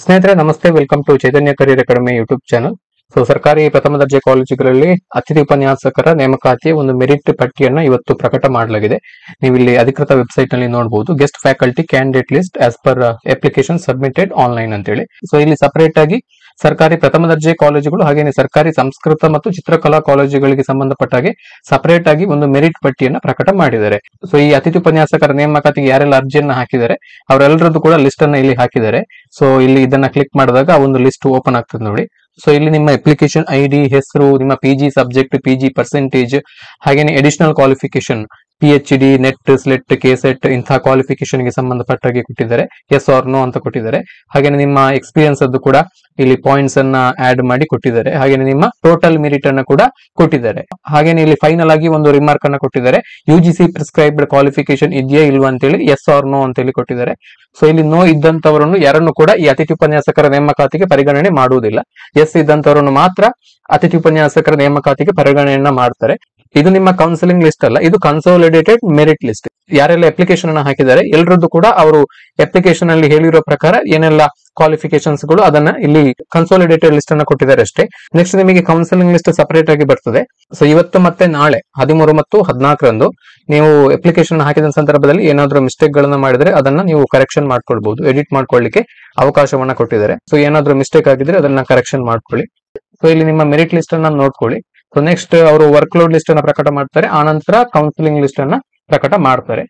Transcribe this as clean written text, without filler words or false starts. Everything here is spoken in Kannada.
ಸ್ನೇಹಿತರೆ ನಮಸ್ತೆ, welcome to Chaitanya career academy YouTube channel. ಸರ್ಕಾರಿ ಪ್ರಥಮ ದರ್ಜೆ ಕಾಲೇಜುಗಳಲ್ಲಿ ಅತಿಥಿ ಉಪನ್ಯಾಸಕರ ನೇಮಕಾತಿಯ ಒಂದು ಮೆರಿಟ್ ಪಟ್ಟಿಯನ್ನ ಇವತ್ತು ಪ್ರಕಟ ಮಾಡಲಾಗಿದೆ. ನೀವು ಇಲ್ಲಿ ಅಧಿಕೃತ ವೆಬ್ಸೈಟ್ ನಲ್ಲಿ ನೋಡಬಹುದು, guest faculty candidate list as per application submitted online ಅಂತೇಳಿ. ಇಲ್ಲಿ ಸಪರೇಟ್ ಆಗಿ ಸರ್ಕಾರಿ ಪ್ರಥಮ ದರ್ಜೆ ಕಾಲೇಜುಗಳು ಹಾಗೇನೆ ಸರ್ಕಾರಿ ಸಂಸ್ಕೃತ ಮತ್ತು ಚಿತ್ರಕಲಾ ಕಾಲೇಜುಗಳಿಗೆ ಸಂಬಂಧಪಟ್ಟ ಹಾಗೆ ಸಪರೇಟ್ ಆಗಿ ಒಂದು ಮೆರಿಟ್ ಪಟ್ಟಿಯನ್ನ ಪ್ರಕಟ ಮಾಡಿದ್ದಾರೆ. ಈ ಅತಿಥಿ ಉಪನ್ಯಾಸಕರ ನೇಮಕಾತಿಗೆ ಯಾರೆಲ್ಲ ಅರ್ಜಿಯನ್ನ ಹಾಕಿದ್ದಾರೆ ಅವರೆಲ್ಲರದ್ದು ಕೂಡ ಲಿಸ್ಟ್ ಅನ್ನ ಇಲ್ಲಿ ಹಾಕಿದ್ದಾರೆ. ಇಲ್ಲಿ ಇದನ್ನ ಕ್ಲಿಕ್ ಮಾಡಿದಾಗ ಒಂದು ಲಿಸ್ಟ್ ಓಪನ್ ಆಗ್ತದೆ ನೋಡಿ. ಇಲ್ಲಿ ನಿಮ್ಮ ಅಪ್ಲಿಕೇಶನ್ ಐಡಿ, ಹೆಸರು, ನಿಮ್ಮ PG ಸಬ್ಜೆಕ್ಟ್, PG ಪರ್ಸೆಂಟೇಜ್, ಹಾಗೇನೆ additional qualification PhD, net, SLET, KSET ಇಂತಹ ಕ್ವಾಲಿಫಿಕೇಶನ್ ಗೆ ಸಂಬಂಧಪಟ್ಟಾಗಿ ಕೊಟ್ಟಿದ್ದಾರೆ. ಎಸ್ ಆರ್ ನೋ ಅಂತ ಕೊಟ್ಟಿದ್ದಾರೆ. ಹಾಗೇನೆ ನಿಮ್ಮ ಎಕ್ಸ್ಪೀರಿಯನ್ಸ್ ಅದ್ದು ಕೂಡ ಇಲ್ಲಿ ಪಾಯಿಂಟ್ಸ್ ಅನ್ನ ಆಡ್ ಮಾಡಿ ಕೊಟ್ಟಿದ್ದಾರೆ. ಹಾಗೇನೆ ನಿಮ್ಮ ಟೋಟಲ್ ಮೆರಿಟ್ ಅನ್ನ ಕೂಡ ಕೊಟ್ಟಿದ್ದಾರೆ. ಹಾಗೇನೆ ಇಲ್ಲಿ ಫೈನಲ್ ಆಗಿ ಒಂದು ರಿಮಾರ್ಕ್ ಅನ್ನ ಕೊಟ್ಟಿದ್ದಾರೆ. UGC ಪ್ರಿಸ್ಕ್ರೈಬ್ಡ್ ಕ್ವಾಲಿಫಿಕೇಶನ್ ಇದೆಯಾ ಇಲ್ವಾ ಅಂತೇಳಿ ಎಸ್ ಆರ್ ನೋ ಅಂತ ಹೇಳಿ ಕೊಟ್ಟಿದ್ದಾರೆ. ಇಲ್ಲಿ ನೋ ಇದ್ದಂತವರನ್ನು ಯಾರನ್ನು ಕೂಡ ಈ ಅತಿಥಿ ಉಪನ್ಯಾಸಕರ ನೇಮಕಾತಿಗೆ ಪರಿಗಣನೆ ಮಾಡುವುದಿಲ್ಲ. ಎಸ್ ಇದ್ದಂತವರನ್ನು ಮಾತ್ರ ಅತಿಥಿ ಉಪನ್ಯಾಸಕರ ನೇಮಕಾತಿಗೆ ಪರಿಗಣನೆಯನ್ನ ಮಾಡ್ತಾರೆ. ಇದು ನಿಮ್ಮ ಕೌನ್ಸಿಲಿಂಗ್ ಲಿಸ್ಟ್ ಅಲ್ಲ, ಇದು ಕನ್ಸಾಲಿಡೇಟೆಡ್ ಮೆರಿಟ್ ಲಿಸ್ಟ್. ಯಾರೆಲ್ಲ ಅಪ್ಲಿಕೇಶನ್ ಅನ್ನ ಹಾಕಿದ್ದಾರೆ ಎಲ್ಲರದ್ದು ಕೂಡ ಅವರು ಅಪ್ಲಿಕೇಶನ್ ಅಲ್ಲಿ ಹೇಳಿರೋ ಪ್ರಕಾರ ಏನೆಲ್ಲ ಕ್ವಾಲಿಫಿಕೇಶನ್ಸ್ ಗಳು ಅದನ್ನ ಇಲ್ಲಿ ಕನ್ಸಾಲಿಡೇಟೆಡ್ ಲಿಸ್ಟ್ ಅನ್ನ ಕೊಟ್ಟಿದ್ದಾರೆ ಅಷ್ಟೇ. ನೆಕ್ಸ್ಟ್ ನಿಮಗೆ ಕೌನ್ಸಿಲಿಂಗ್ ಲಿಸ್ಟ್ ಸಪರೇಟ್ ಆಗಿ ಬರ್ತದೆ. ಇವತ್ತು ಮತ್ತೆ ನಾಳೆ 13 ಮತ್ತು 14ರಂದು ನೀವು ಅಪ್ಲಿಕೇಶನ್ ಹಾಕಿದ ಸಂದರ್ಭದಲ್ಲಿ ಏನಾದ್ರೂ ಮಿಸ್ಟೇಕ್ ಗಳನ್ನ ಮಾಡಿದ್ರೆ ಅದನ್ನ ನೀವು ಕರೆಕ್ಷನ್ ಮಾಡ್ಕೊಳ್ಬಹುದು, ಎಡಿಟ್ ಮಾಡ್ಕೊಳ್ಳಿಕ್ಕೆ ಅವಕಾಶವನ್ನ ಕೊಟ್ಟಿದ್ದಾರೆ. ಏನಾದ್ರೂ ಮಿಸ್ಟೇಕ್ ಆಗಿದ್ರೆ ಅದನ್ನ ಕರೆಕ್ಷನ್ ಮಾಡ್ಕೊಳ್ಳಿ. ಇಲ್ಲಿ ನಿಮ್ಮ ಮೆರಿಟ್ ಲಿಸ್ಟ್ ಅನ್ನ ನೋಡ್ಕೊಳ್ಳಿ. ನೆಕ್ಸ್ಟ್ ಅವರು ವರ್ಕ್ ಲೋಡ್ ಲಿಸ್ಟ್ ಅನ್ನ ಪ್ರಕಟ ಮಾಡ್ತಾರೆ, ಆನಂತರ ಕೌನ್ಸಿಲಿಂಗ್ ಲಿಸ್ಟ್ ಅನ್ನ ಪ್ರಕಟ ಮಾಡ್ತಾರೆ.